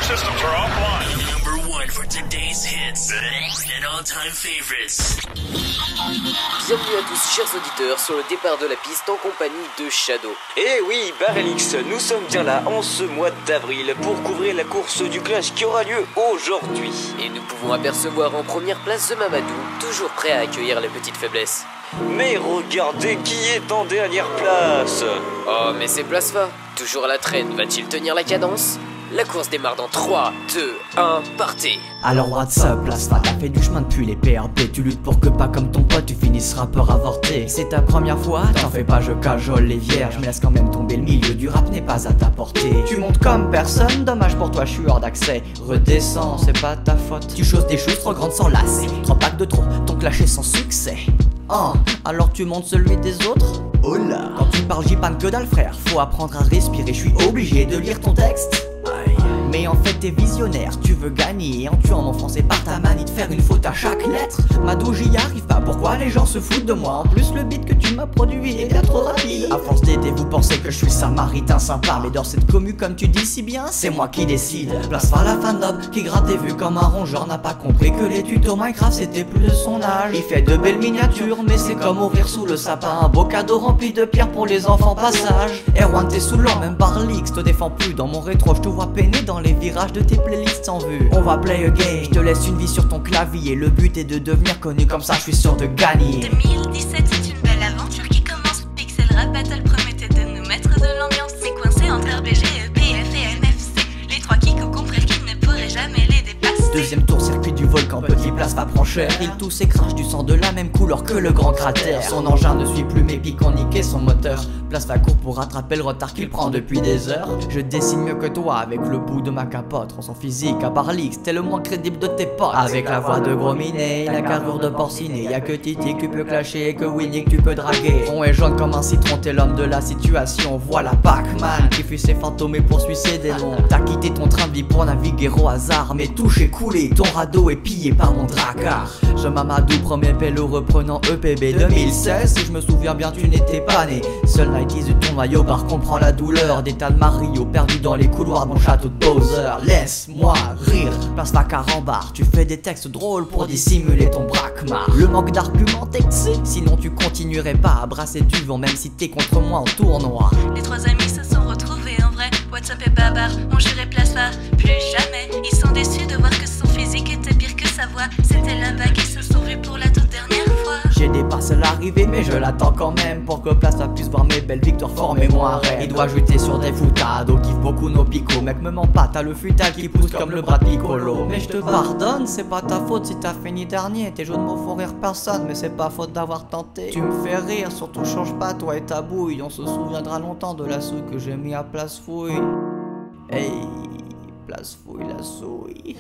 systems are offline. Number one for today's hits and all-time favorites. Bienvenue à tous chers auditeurs sur le départ de la piste en compagnie de Shadow. Eh oui, Barrelix, nous sommes bien là en ce mois d'avril pour couvrir la course du Clash qui aura lieu aujourd'hui. Et nous pouvons apercevoir en première place The Mamadou, toujours prêt à accueillir les petites faiblesses. Mais regardez qui est en dernière place. Oh mais c'est Plasfa, toujours à la traîne, va-t-il tenir la cadence? La course démarre dans 3, 2, 1, partez. Alors what's up, Plasfa, t'as fait du chemin depuis les PRP. Tu luttes pour que pas comme ton pote tu finisses rappeur avorté. C'est ta première fois, t'en fais pas, je cajole les vierges. Mais laisse quand même tomber, le milieu du rap n'est pas à ta portée. Tu montes comme personne, dommage pour toi, je suis hors d'accès. Redescends, c'est pas ta faute. Tu choses des choses trop grandes sans lasser. 3 packs de trop, ton clash est sans succès. Oh, alors tu montes celui des autres? Oh là. Quand tu parles j'y panne que dalle frère. Faut apprendre à respirer, je suis obligé de lire ton texte. Mais en fait t'es visionnaire, tu veux gagner en tuant mon français par ta manie de faire une faute à chaque lettre. Madou j'y arrive pas, pourquoi les gens se foutent de moi? En plus le beat que tu m'as produit est bien trop rapide. À force d'aider vous pensez que je suis samaritain sympa. Mais dans cette commu comme tu dis si bien, c'est moi qui décide. Plasfa la fandom qui gratte des vues comme un rongeur n'a pas compris que les tutos Minecraft c'était plus de son âge. Il fait de belles miniatures mais c'est comme ouvrir sous le sapin un beau cadeau rempli de pierres pour les enfants passage. Erwan t'es saoulant, même Barlix te défend plus. Dans mon rétro je te vois peiner dans les virages de tes playlists en vue. On va play a game, je te laisse une vie sur ton clavier. Le but est de devenir connu comme ça, je suis sûr de gagner. 2017 c'est une belle aventure qui commence. Pixel Rap Battle promettait de nous mettre de l'ambiance. C'est coincé entre RBG, EPF et NFC. Les trois qui comprirent qu'ils ne pourraient jamais les dépasser. Deuxième tour, circuit du volcan, petit Plasfa prend cher. Il tousse et crache du sang de la même couleur que le grand cratère. Son engin ne suit plus mes pics, ont niqué son moteur. Plasfa court pour rattraper le retard qu'il prend depuis des heures. Je dessine mieux que toi avec le bout de ma capote. Rends son physique à Barlix, t'es le moins crédible de tes potes. Avec la voix de Gros Minet, la carrure de Porcinet. Y'a que Titi que tu peux clasher et que Winnie que tu peux draguer. On est jaune comme un citron, t'es l'homme de la situation. Voilà Pac-Man qui fuit ses fantômes et poursuit ses démons. T'as quitté ton train de vie pour naviguer au hasard. Mais touche et coulé, ton radeau est pillé par mon dracard. Je Mamadou, premier pélo reprenant EPB 2016. Si je me souviens bien tu n'étais pas né. Seul 90's de ton maillot bar comprend la douleur des tas de Mario perdus dans les couloirs de mon château de Bowser. Laisse-moi rire, Plasfa carambar. Tu fais des textes drôles pour dissimuler ton braquemar. Le manque d'arguments t'excite, sinon tu continuerais pas à brasser du vent même si t'es contre moi en tournoi. Les trois amis se sont retrouvés en vrai. WhatsApp et Babar ont juré Plasfa plus jamais. Ils sont déçus de voir que son physique était pire que sa voix. C'était là-bas qu'ils se sont vus pour la toute dernière fois. J'ai dépassé l'arrivée mais je l'attends quand même. Pour que Plasfa puisse voir mes belles victoires fort mémoire. Il doit jeter sur des foutades, on kiffe beaucoup nos picots. Mec me mens pas, t'as le futal qui pousse comme le bras de Piccolo. Mais je te pardonne, c'est pas ta faute si t'as fini dernier. Tes jeux de mots font rire personne mais c'est pas faute d'avoir tenté. Tu me fais rire, surtout change pas toi et ta bouille. On se souviendra longtemps de la souille que j'ai mis à Place Fouille. Hey, Place Fouille la souille.